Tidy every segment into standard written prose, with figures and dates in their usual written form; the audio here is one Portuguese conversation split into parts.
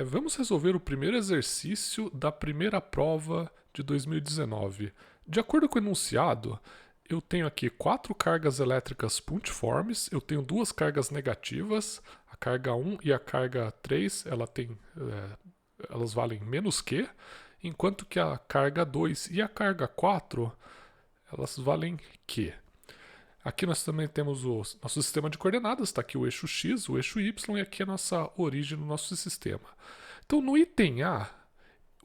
Vamos resolver o primeiro exercício da primeira prova de 2019. De acordo com o enunciado, eu tenho aqui 4 cargas elétricas puntiformes, eu tenho 2 cargas negativas, a carga 1 e a carga 3, elas valem menos Q, enquanto que a carga 2 e a carga 4, elas valem Q. Aqui nós também temos o nosso sistema de coordenadas, está aqui o eixo X, o eixo Y e aqui a nossa origem do nosso sistema. Então no item A,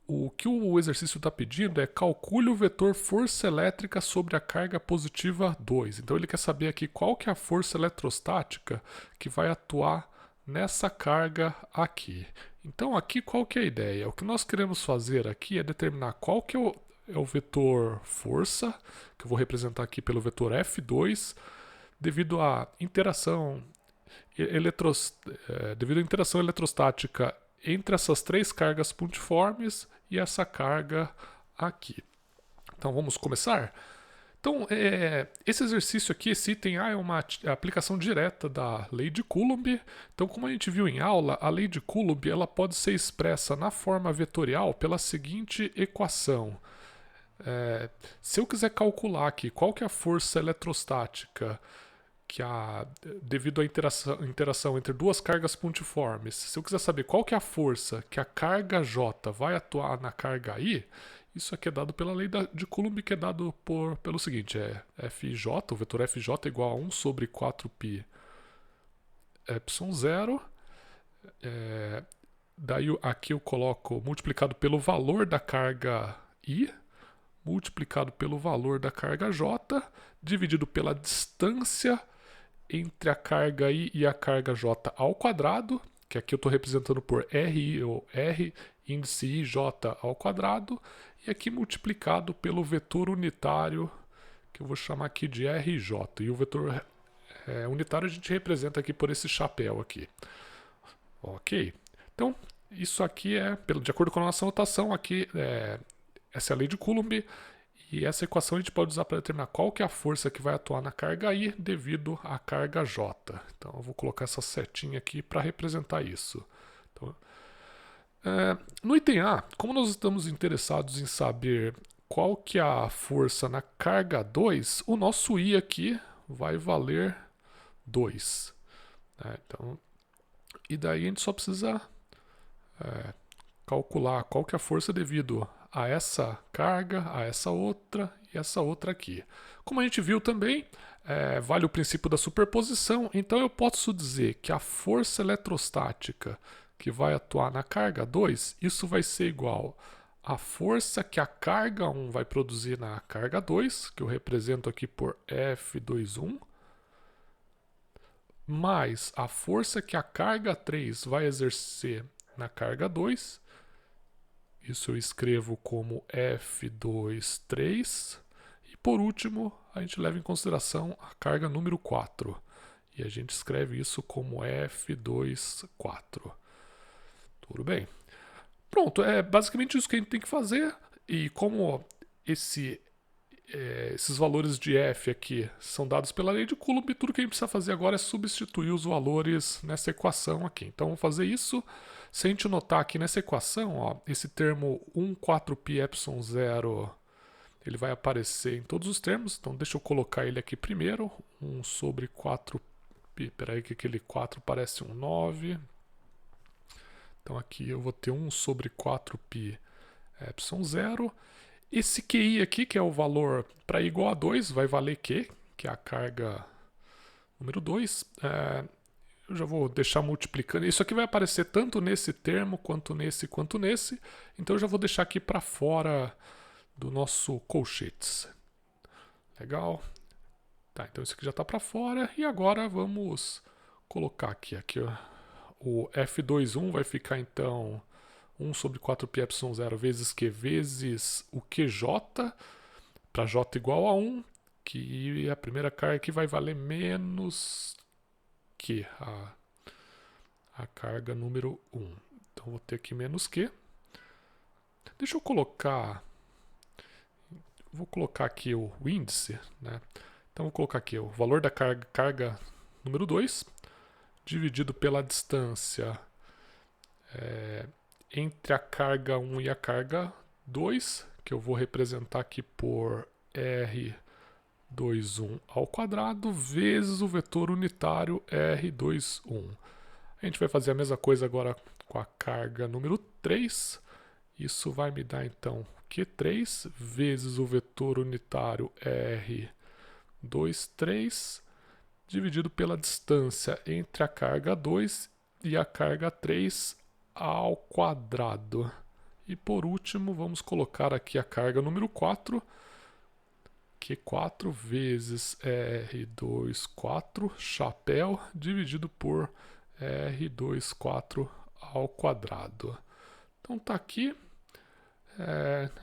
o que o exercício está pedindo é calcule o vetor força elétrica sobre a carga positiva 2. Então ele quer saber aqui qual que é a força eletrostática que vai atuar nessa carga aqui. Então aqui qual que é a ideia? O que nós queremos fazer aqui é determinar qual que é o vetor força, que eu vou representar aqui pelo vetor F2, devido à interação eletrostática entre essas 3 cargas puntiformes e essa carga aqui. Então vamos começar? Então, esse exercício aqui, esse item A, é uma aplicação direta da lei de Coulomb. Então, como a gente viu em aula, a lei de Coulomb ela pode ser expressa na forma vetorial pela seguinte equação. Se eu quiser calcular aqui qual que é a força eletrostática devido à interação entre 2 cargas puntiformes, se eu quiser saber qual que é a força que a carga J vai atuar na carga I, isso aqui é dado pela lei de Coulomb, que é dado pelo seguinte, Fj, o vetor Fj é igual a 1 sobre 4π ε0, daí aqui eu coloco multiplicado pelo valor da carga I, multiplicado pelo valor da carga J, dividido pela distância entre a carga I e a carga J ao quadrado, que aqui eu estou representando por RI ou R índice IJ ao quadrado, e aqui multiplicado pelo vetor unitário, que eu vou chamar aqui de RJ. E o vetor unitário a gente representa aqui por esse chapéu aqui. Ok? Então, isso aqui de acordo com a nossa notação, aqui essa é a lei de Coulomb, e essa equação a gente pode usar para determinar qual que é a força que vai atuar na carga I devido à carga J. Então eu vou colocar essa setinha aqui para representar isso. Então, no item A, como nós estamos interessados em saber qual que é a força na carga 2, o nosso I aqui vai valer 2. E daí a gente só precisa calcular qual que é a força devido a essa carga, a essa outra e essa outra aqui. Como a gente viu também, vale o princípio da superposição, então eu posso dizer que a força eletrostática que vai atuar na carga 2, isso vai ser igual à força que a carga 1 vai produzir na carga 2, que eu represento aqui por F21, mais a força que a carga 3 vai exercer na carga 2, isso eu escrevo como F23. E por último, a gente leva em consideração a carga número 4. E a gente escreve isso como F24. Tudo bem? Pronto, é basicamente isso que a gente tem que fazer. E como esses valores de F aqui são dados pela lei de Coulomb, tudo que a gente precisa fazer agora é substituir os valores nessa equação aqui. Então vamos fazer isso. Se a gente notar aqui nessa equação, ó, esse termo 1,4πε0, ele vai aparecer em todos os termos. Então deixa eu colocar ele aqui primeiro. 1 sobre 4π, peraí que aquele 4 parece um 9. Então aqui eu vou ter 1 sobre 4πε0. Esse QI aqui, que é o valor para igual a 2, vai valer Q, que é a carga número 2. Eu já vou deixar multiplicando. Isso aqui vai aparecer tanto nesse termo, quanto nesse. Então eu já vou deixar aqui para fora do nosso colchetes. Legal? Tá, então isso aqui já está para fora. E agora vamos colocar aqui ó. O F21 vai ficar então 1 sobre 4πε0 vezes Q vezes o QJ, para J igual a 1, que a primeira carga aqui vai valer menos Q, a carga número 1. Então vou ter aqui menos Q. Deixa eu colocar... Vou colocar aqui o índice, né? Então vou colocar aqui o valor da carga número 2, dividido pela distância entre a carga 1 e a carga 2, que eu vou representar aqui por R21 ao quadrado, vezes o vetor unitário R21. A gente vai fazer a mesma coisa agora com a carga número 3. Isso vai me dar então Q3 vezes o vetor unitário R23 dividido pela distância entre a carga 2 e a carga 3 ao quadrado. E por último, vamos colocar aqui a carga número 4, Q4 vezes R24 chapéu dividido por R24 ao quadrado. Então tá aqui.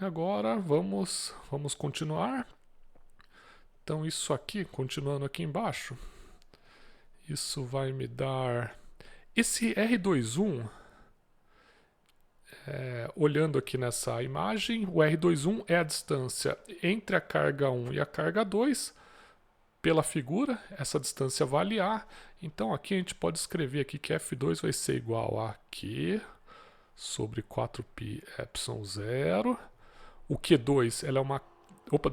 Agora vamos continuar. Então isso aqui, continuando aqui embaixo, isso vai me dar esse R21. Olhando aqui nessa imagem, o R21 é a distância entre a carga 1 e a carga 2. Pela figura, essa distância vale A. Então aqui a gente pode escrever aqui que F2 vai ser igual a Q sobre 4π epsilon 0. O Q2 ela é uma... Opa,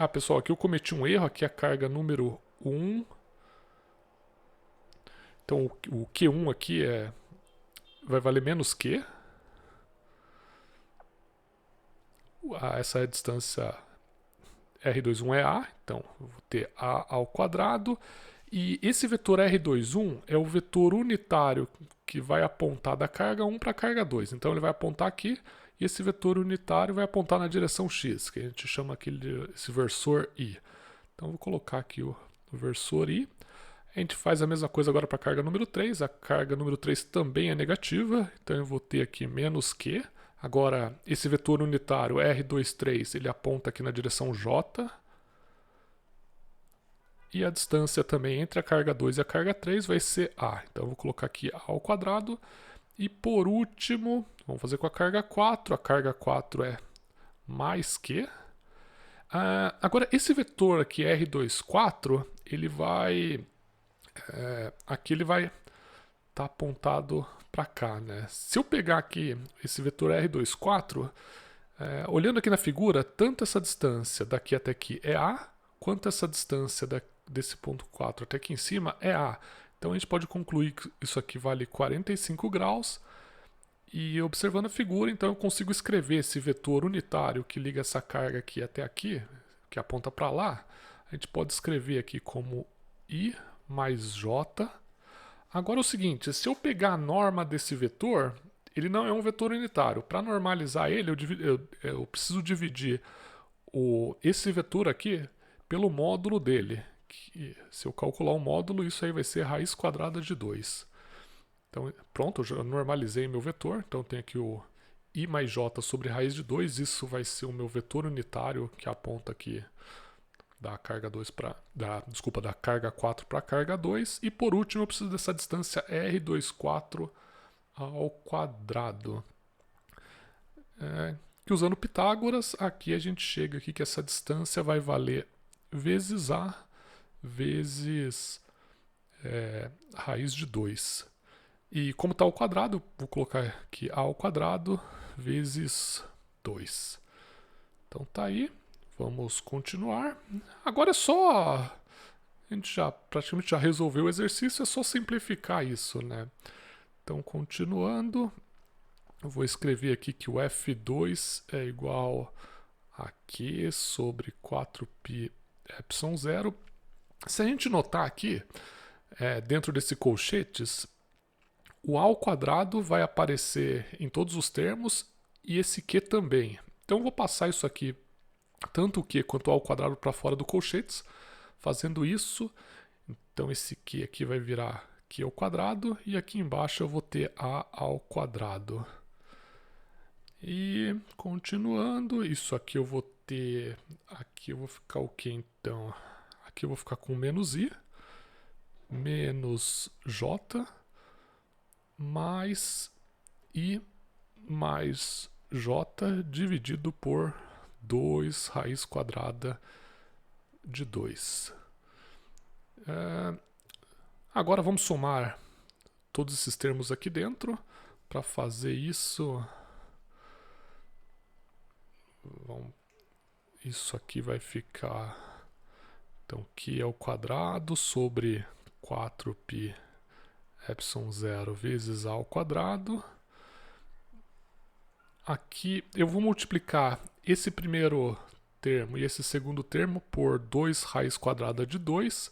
pessoal, aqui eu cometi um erro. Aqui é a carga número 1. Então o Q1 aqui vai valer menos Q. Essa é a distância R21 é A, então eu vou ter A ao quadrado. E esse vetor R21 é o vetor unitário que vai apontar da carga 1 para a carga 2. Então ele vai apontar aqui e esse vetor unitário vai apontar na direção X, que a gente chama aqui esse versor I. Então eu vou colocar aqui o versor I. A gente faz a mesma coisa agora para a carga número 3. A carga número 3 também é negativa, então eu vou ter aqui menos Q. Agora, esse vetor unitário R23, ele aponta aqui na direção J. E a distância também entre a carga 2 e a carga 3 vai ser A. Então eu vou colocar aqui A ao quadrado. E por último, vamos fazer com a carga 4. A carga 4 é mais Q. Agora, esse vetor aqui, R24, ele vai... aqui ele vai estar apontado para cá, né? Se eu pegar aqui esse vetor R24, olhando aqui na figura, tanto essa distância daqui até aqui é A, quanto essa distância desse ponto 4 até aqui em cima é A. Então a gente pode concluir que isso aqui vale 45 graus. E observando a figura, então eu consigo escrever esse vetor unitário que liga essa carga aqui até aqui, que aponta para lá. A gente pode escrever aqui como I mais J. Agora é o seguinte, se eu pegar a norma desse vetor, ele não é um vetor unitário. Para normalizar ele, eu preciso dividir esse vetor aqui pelo módulo dele. Se eu calcular o módulo, isso aí vai ser raiz quadrada de 2. Então, pronto, eu já normalizei meu vetor. Então, eu tenho aqui o I mais J sobre raiz de 2. Isso vai ser o meu vetor unitário que aponta aqui da carga 2 da carga 4 para a carga 2. E por último, eu preciso dessa distância R24 ao quadrado. Que usando Pitágoras, aqui a gente chega aqui que essa distância vai valer vezes A vezes raiz de 2. E como está ao quadrado, vou colocar aqui A ao quadrado vezes 2. Então tá aí. Vamos continuar. Agora é só... A gente praticamente já resolveu o exercício, é só simplificar isso, né? Então, continuando, eu vou escrever aqui que o F2 é igual a Q sobre 4π epsilon 0. Se a gente notar aqui, dentro desse colchetes, o A ao quadrado vai aparecer em todos os termos e esse Q também. Então eu vou passar isso aqui, tanto o Q quanto o A ao quadrado para fora do colchetes. Fazendo isso, então esse Q aqui vai virar Q ao quadrado e aqui embaixo eu vou ter A ao quadrado. E continuando, isso aqui eu vou ter... Aqui eu vou ficar o que então? Aqui eu vou ficar com menos I, menos J, mais I mais J dividido por 2 raiz quadrada de 2. Agora vamos somar todos esses termos aqui dentro. Para fazer isso, isso aqui vai ficar, então aqui é o quadrado sobre 4π epsilon 0 vezes a ao quadrado. Aqui eu vou multiplicar esse primeiro termo e esse segundo termo por 2 raiz quadrada de 2.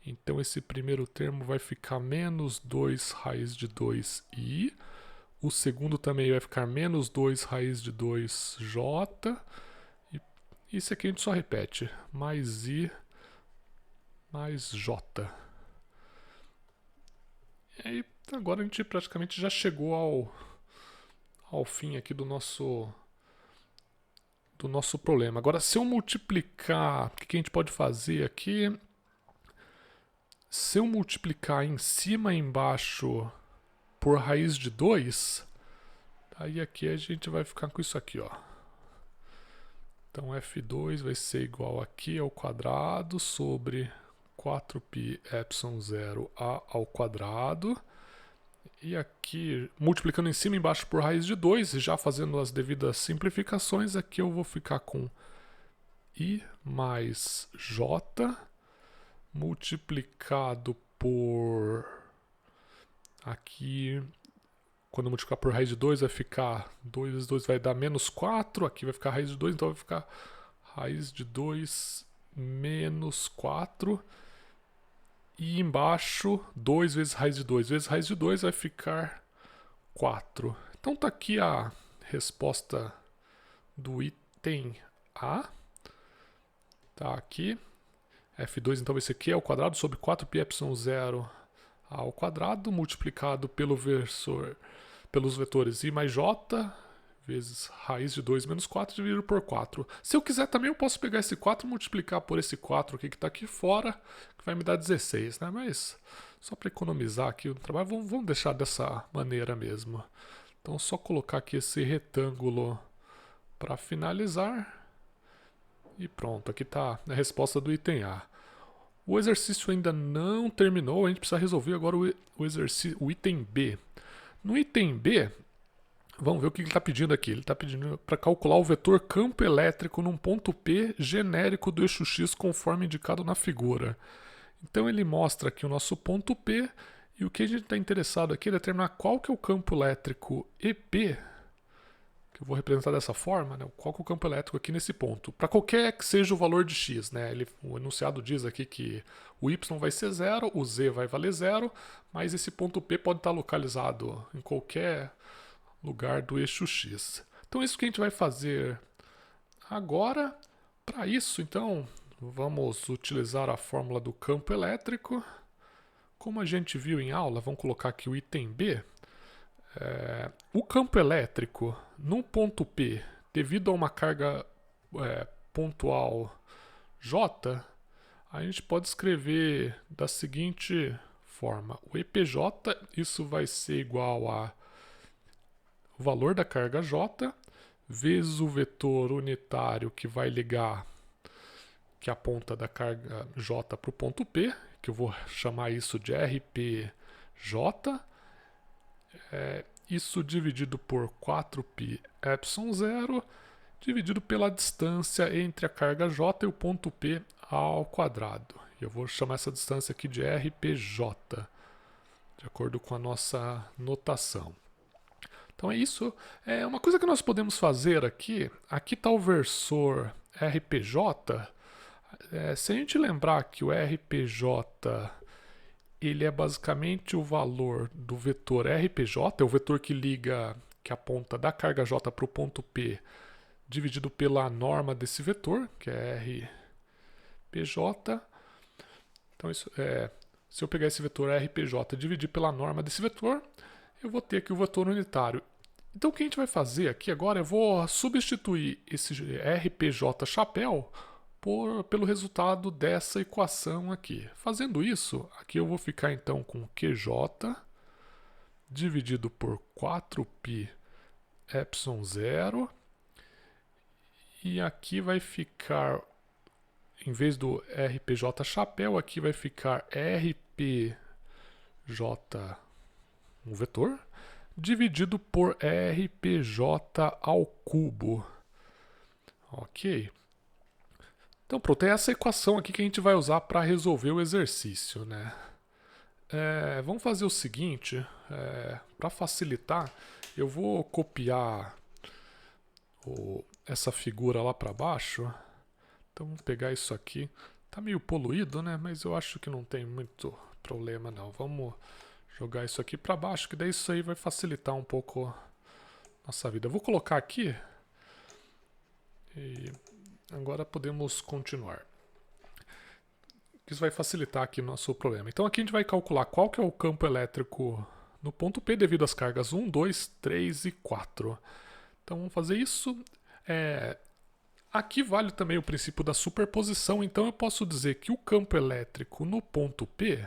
Então esse primeiro termo vai ficar menos 2 raiz de 2i. O segundo também vai ficar menos 2 raiz de 2j. E isso aqui a gente só repete. Mais i mais j. E aí, agora a gente praticamente já chegou ao fim aqui do nosso problema. Agora, se eu multiplicar, o que a gente pode fazer aqui? Se eu multiplicar em cima e embaixo por raiz de 2, aí aqui a gente vai ficar com isso aqui, ó. Então f2 vai ser igual aqui ao quadrado sobre 4π epsilon 0 a ao quadrado. E aqui, multiplicando em cima e embaixo por raiz de 2, e já fazendo as devidas simplificações, aqui eu vou ficar com i mais j multiplicado por... Aqui, quando eu multiplicar por raiz de 2, vai ficar 2 vezes 2 vai dar menos 4. Aqui vai ficar raiz de 2, então vai ficar raiz de 2 menos 4. E embaixo, 2 vezes raiz de 2 vezes raiz de 2 vai ficar 4. Então tá aqui a resposta do item A. Tá aqui. F2 então vai ser Q ao quadrado sobre 4π epsilon 0 ao quadrado multiplicado pelos vetores I mais J vezes raiz de 2 menos 4 dividido por 4. Se eu quiser também eu posso pegar esse 4 e multiplicar por esse 4 aqui que está aqui fora, que vai me dar 16, né? Mas só para economizar aqui o trabalho, vamos deixar dessa maneira mesmo. Então só colocar aqui esse retângulo para finalizar. E pronto, aqui está a resposta do item A. O exercício ainda não terminou, a gente precisa resolver agora o item B. No item B, vamos ver o que ele está pedindo aqui. Ele está pedindo para calcular o vetor campo elétrico num ponto P genérico do eixo X conforme indicado na figura. Então ele mostra aqui o nosso ponto P e o que a gente está interessado aqui é determinar qual que é o campo elétrico EP, que eu vou representar dessa forma, né? Qual que é o campo elétrico aqui nesse ponto, para qualquer que seja o valor de x, né? O enunciado diz aqui que o y vai ser 0, o z vai valer 0, mas esse ponto P pode estar localizado em qualquer lugar do eixo x. Então é isso que a gente vai fazer agora. Para isso, então, vamos utilizar a fórmula do campo elétrico. Como a gente viu em aula, vamos colocar aqui o item B. O campo elétrico num ponto P, devido a uma carga pontual J, a gente pode escrever da seguinte forma. O EPJ, isso vai ser igual a o valor da carga J vezes o vetor unitário que vai ligar, que aponta da carga J para o ponto P, que eu vou chamar isso de RPJ. Isso dividido por 4π epsilon 0, dividido pela distância entre a carga J e o ponto P ao quadrado. E eu vou chamar essa distância aqui de RPJ, de acordo com a nossa notação. Então é isso. Uma coisa que nós podemos fazer aqui está o versor RPJ. Se a gente lembrar que o RPJ ele é basicamente o valor do vetor RPJ, é o vetor que liga, que aponta da carga J para o ponto P, dividido pela norma desse vetor, que é RPJ. Então, se eu pegar esse vetor RPJ e dividir pela norma desse vetor, eu vou ter aqui o vetor unitário. Então, o que a gente vai fazer aqui agora, eu vou substituir esse RPJ chapéu pelo resultado dessa equação aqui. Fazendo isso, aqui eu vou ficar então com QJ dividido por 4π epsilon 0. E aqui vai ficar, em vez do RPJ chapéu, aqui vai ficar RPJ um vetor, dividido por RPJ ao cubo. Ok. Então pronto, é essa equação aqui que a gente vai usar para resolver o exercício, né? Vamos fazer o seguinte, para facilitar, eu vou copiar essa figura lá para baixo. Então vamos pegar isso aqui. Tá meio poluído, né? Mas eu acho que não tem muito problema não. Vamos jogar isso aqui para baixo, que daí isso aí vai facilitar um pouco nossa vida. Eu vou colocar aqui e agora podemos continuar. Isso vai facilitar aqui o nosso problema. Então aqui a gente vai calcular qual que é o campo elétrico no ponto P devido às cargas 1, 2, 3 e 4. Então vamos fazer isso. Aqui vale também o princípio da superposição, então eu posso dizer que o campo elétrico no ponto P,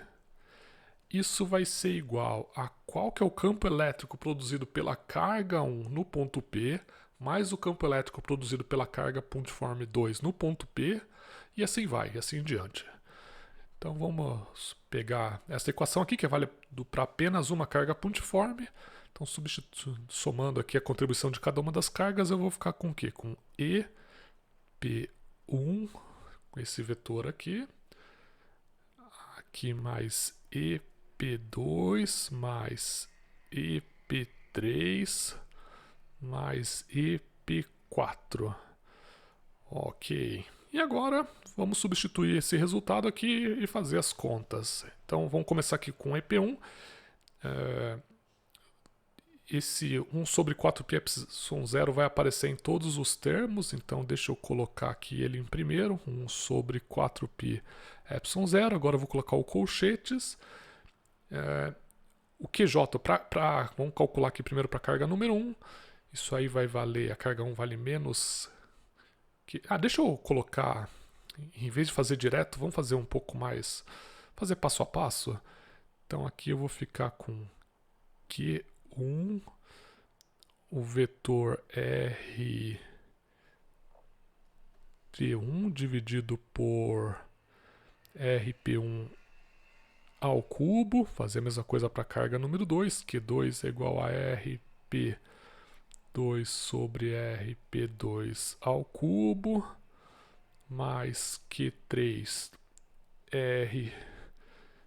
isso vai ser igual a qual que é o campo elétrico produzido pela carga 1 no ponto P, mais o campo elétrico produzido pela carga pontiforme 2 no ponto P, e assim vai, e assim em diante. Então vamos pegar essa equação aqui, que vale para apenas uma carga pontiforme. Então somando aqui a contribuição de cada uma das cargas, eu vou ficar com o quê? Com EP1, com esse vetor aqui. Aqui mais EP2, mais EP3, mais EP4. Ok. E agora vamos substituir esse resultado aqui e fazer as contas. Então vamos começar aqui com EP1. Esse 1 sobre 4π epsilon 0 vai aparecer em todos os termos, então deixa eu colocar aqui ele em primeiro, 1 sobre 4π epsilon 0. Agora eu vou colocar o colchetes. O QJ, vamos calcular aqui primeiro para a carga número 1. Isso aí vai valer, a carga 1 vale menos... deixa eu colocar, em vez de fazer direto, vamos fazer um pouco mais, fazer passo a passo. Então aqui eu vou ficar com Q1, o vetor RP1 dividido por RP1 ao cubo, fazer a mesma coisa para a carga número 2, Q2 é igual a RP2 sobre RP2 ao cubo, mais Q3,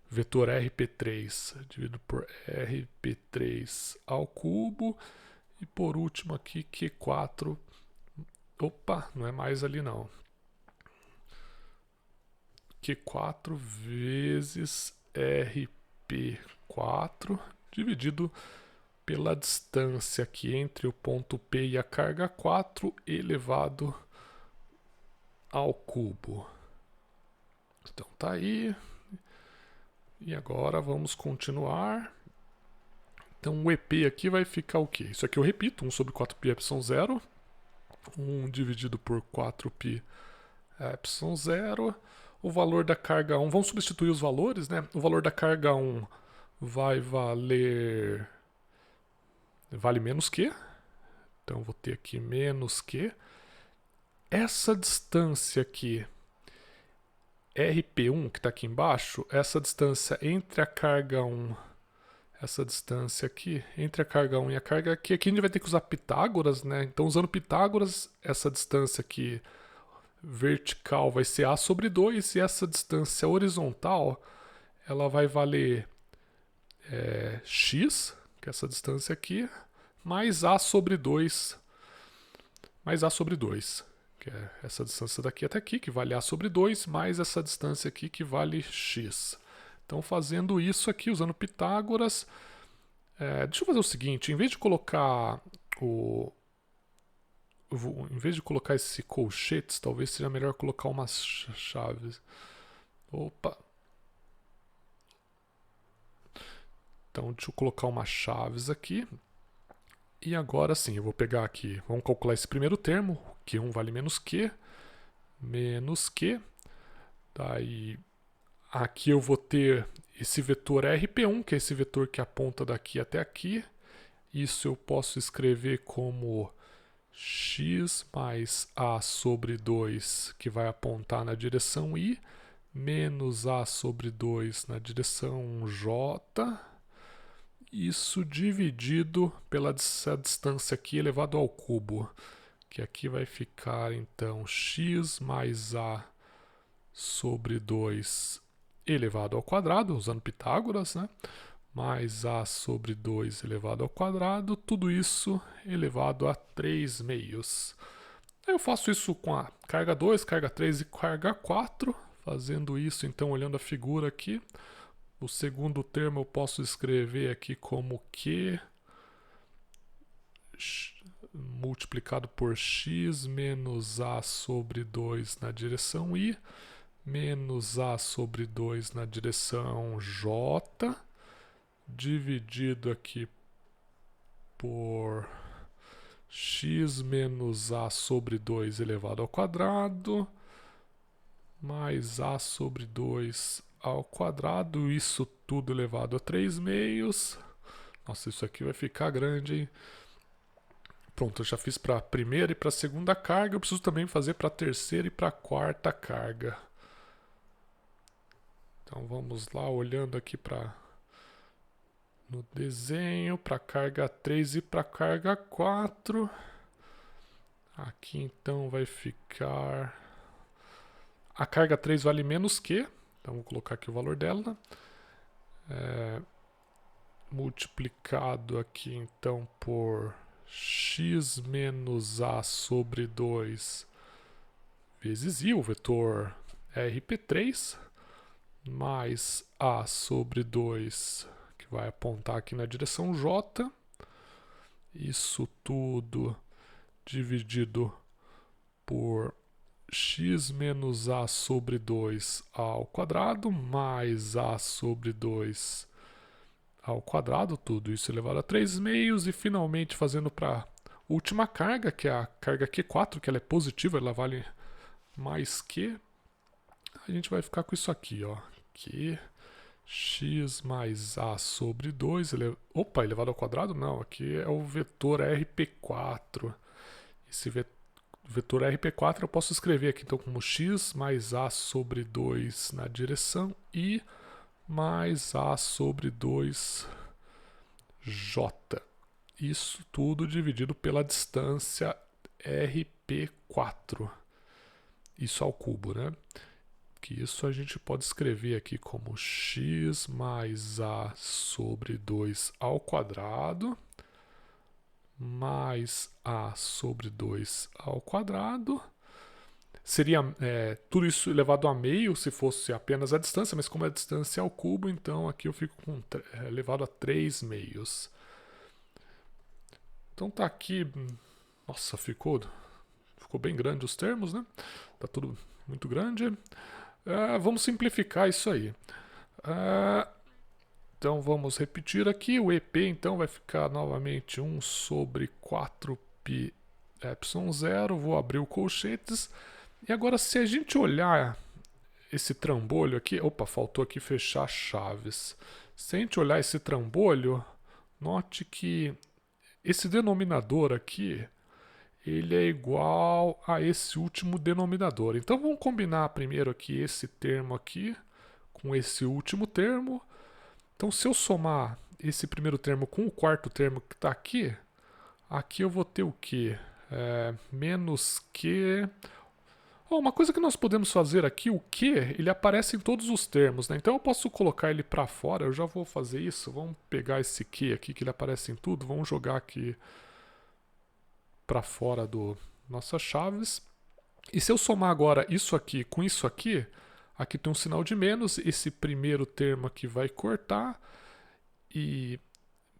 vetor RP3 dividido por RP3 ao cubo, e por último aqui Q4, opa, não é mais ali não, Q4 vezes RP4 dividido pela distância aqui entre o ponto P e a carga 4 elevado ao cubo. Então tá aí. E agora vamos continuar. Então o EP aqui vai ficar o quê? Isso aqui eu repito, 1 sobre 4π epsilon 0. 1 dividido por 4π epsilon 0. O valor da carga 1, vamos substituir os valores, né? O valor da carga 1 vai vale menos Q. Então eu vou ter aqui menos Q. Essa distância aqui, RP1, que está aqui embaixo, essa distância entre a carga 1, essa distância aqui, entre a carga 1 e a carga aqui a gente vai ter que usar Pitágoras, né? Então usando Pitágoras, essa distância aqui vertical vai ser A sobre 2, e essa distância horizontal, ela vai valer X, que é essa distância aqui, mais A sobre 2, que é essa distância daqui até aqui, que vale A sobre 2, mais essa distância aqui, que vale X. Então, fazendo isso aqui, usando Pitágoras, deixa eu fazer o seguinte, em vez de colocar esse colchetes, talvez seja melhor colocar umas chaves. Opa! Então, deixa eu colocar umas chaves aqui. E agora sim, eu vou pegar aqui, vamos calcular esse primeiro termo, Q1 vale menos Q. Daí, aqui eu vou ter esse vetor RP1, que é esse vetor que aponta daqui até aqui. Isso eu posso escrever como X mais A sobre 2, que vai apontar na direção I, menos A sobre 2 na direção J. isso dividido pela essa distância aqui elevado ao cubo, que aqui vai ficar então x mais a sobre 2 elevado ao quadrado, usando Pitágoras, né? Mais a sobre 2 elevado ao quadrado, tudo isso elevado a 3 meios. Eu faço isso com a carga 2, carga 3 e carga 4, fazendo isso então olhando a figura aqui. O segundo termo eu posso escrever aqui como Q multiplicado por x menos a sobre 2 na direção I, menos a sobre 2 na direção J, dividido aqui por x menos a sobre 2 elevado ao quadrado, mais a sobre 2 ao quadrado, isso tudo elevado a 3 meios. Nossa, isso aqui vai ficar grande, hein? Pronto, eu já fiz para a primeira e para a segunda carga, eu preciso também fazer para a terceira e para a quarta carga. Então vamos lá, olhando aqui no desenho, para a carga 3 e para a carga 4. Aqui então vai ficar... A carga 3 vale menos Q, então vou colocar aqui o valor dela. Multiplicado aqui então por x menos a sobre 2 vezes I, o vetor RP3, mais a sobre 2, que vai apontar aqui na direção J. Isso tudo dividido por x menos a sobre 2 ao quadrado, mais a sobre 2 ao quadrado, tudo isso elevado a 3 meios, e finalmente fazendo para a última carga, que é a carga Q4, que ela é positiva, ela vale mais Q. A gente vai ficar com isso aqui, ó, Q x mais a sobre 2, elevado ao quadrado? Não, aqui é o vetor RP4. Esse vetor RP4 eu posso escrever aqui então como x mais a sobre 2 na direção I, mais a sobre 2j. Isso tudo dividido pela distância RP4. Isso ao cubo, né? Que isso a gente pode escrever aqui como x mais a sobre 2 ao quadrado, mais a sobre 2 ao quadrado. Seria tudo isso elevado a meio se fosse apenas a distância, mas como a distância é ao cubo, então aqui eu fico com elevado a 3 meios. Então tá aqui, nossa, ficou bem grande os termos, né? Tá tudo muito grande. Vamos simplificar isso aí. Então vamos repetir aqui, o EP então vai ficar novamente 1 sobre 4π epsilon 0, vou abrir o colchetes. E agora, se a gente olhar esse trambolho aqui... Opa, faltou aqui fechar chaves. Se a gente olhar esse trambolho, note que esse denominador aqui, ele é igual a esse último denominador. Então, vamos combinar primeiro aqui esse termo aqui com esse último termo. Então, se eu somar esse primeiro termo com o quarto termo que está aqui, aqui eu vou ter o quê? Menos Q... Uma coisa que nós podemos fazer aqui, o Q, ele aparece em todos os termos, né? Então eu posso colocar ele para fora, eu já vou fazer isso. Vamos pegar esse Q aqui, que ele aparece em tudo, vamos jogar aqui para fora do nossas chaves. E se eu somar agora isso aqui com isso aqui tem um sinal de menos, esse primeiro termo aqui vai cortar, e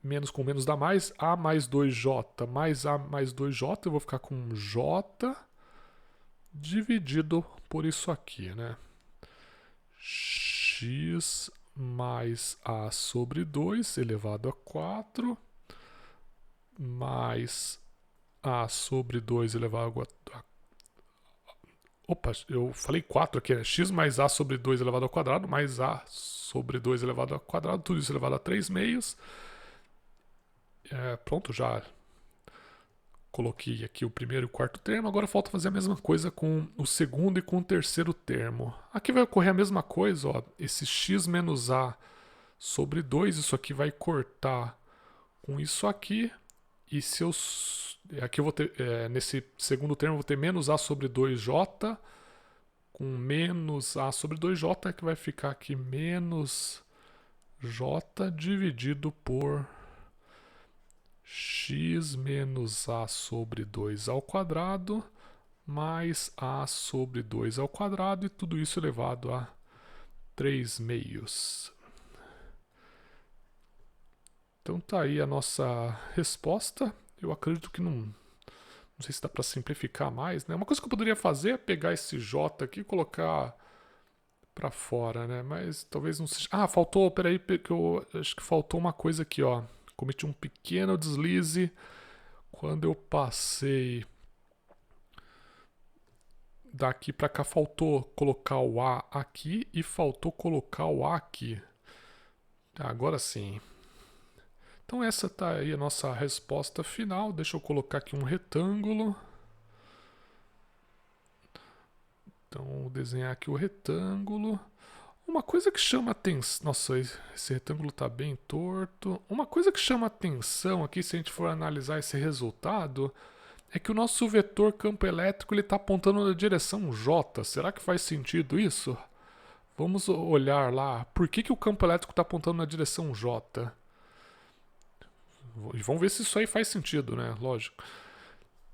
menos com menos dá mais, A mais 2J mais A mais 2J, eu vou ficar com J... dividido por isso aqui, né? X mais a sobre 2 elevado a 4 mais a sobre 2 elevado a... Opa, eu falei 4 aqui, né? X mais a sobre 2 elevado ao quadrado mais a sobre 2 elevado ao quadrado, tudo isso elevado a 3 meios. Pronto, já... coloquei aqui o primeiro e o quarto termo, agora falta fazer a mesma coisa com o segundo e com o terceiro termo. Aqui vai ocorrer a mesma coisa, ó, esse x menos a sobre 2, isso aqui vai cortar com isso aqui. E se eu... Aqui eu vou ter... nesse segundo termo eu vou ter menos A sobre 2J. Com menos A sobre 2J, que vai ficar aqui menos J dividido por x menos A sobre 2 ao quadrado mais A sobre 2 ao quadrado, e tudo isso elevado a 3 meios. Então tá aí a nossa resposta. Eu acredito que não sei se dá para simplificar mais, né? Uma coisa que eu poderia fazer é pegar esse J aqui e colocar para fora, né? Mas talvez não seja... Ah, faltou, peraí, porque eu acho que faltou uma coisa aqui, ó. Cometi um pequeno deslize quando eu passei daqui para cá. Faltou colocar o A aqui e faltou colocar o A aqui. Agora sim. Então essa tá aí a nossa resposta final. Deixa eu colocar aqui um retângulo. Então vou desenhar aqui o retângulo. Uma coisa que chama atenção... Nossa, esse retângulo está bem torto. Uma coisa que chama atenção aqui, se a gente for analisar esse resultado, é que o nosso vetor campo elétrico está apontando na direção J. Será que faz sentido isso? Vamos olhar lá. Por que o campo elétrico está apontando na direção J? E vamos ver se isso aí faz sentido, né? Lógico.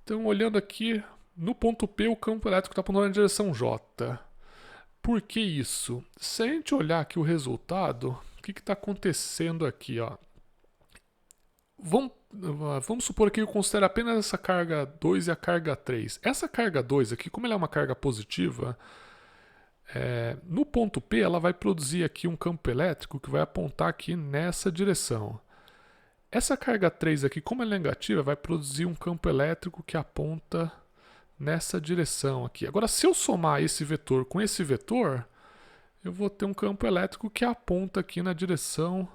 Então, olhando aqui, no ponto P, o campo elétrico está apontando na direção J. Por que isso? Se a gente olhar aqui o resultado, o que está acontecendo aqui? Ó? Vamos supor que eu considero apenas essa carga 2 e a carga 3. Essa carga 2 aqui, como ela é uma carga positiva, no ponto P ela vai produzir aqui um campo elétrico que vai apontar aqui nessa direção. Essa carga 3 aqui, como ela é negativa, vai produzir um campo elétrico que aponta nessa direção aqui. Agora, se eu somar esse vetor com esse vetor, eu vou ter um campo elétrico que aponta aqui na direção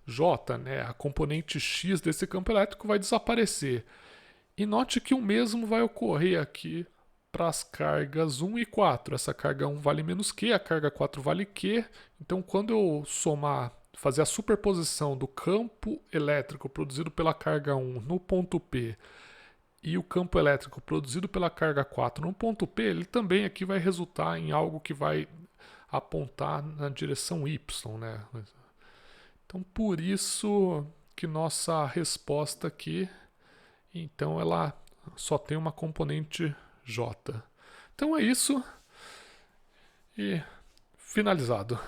J, né? A componente X desse campo elétrico vai desaparecer. E note que o mesmo vai ocorrer aqui para as cargas 1 e 4. Essa carga 1 vale menos Q, a carga 4 vale Q. Então, quando eu somar, fazer a superposição do campo elétrico produzido pela carga 1 no ponto P e o campo elétrico produzido pela carga 4 no ponto P, ele também aqui vai resultar em algo que vai apontar na direção Y, né? Então, por isso que nossa resposta aqui, então, ela só tem uma componente J. Então é isso e finalizado.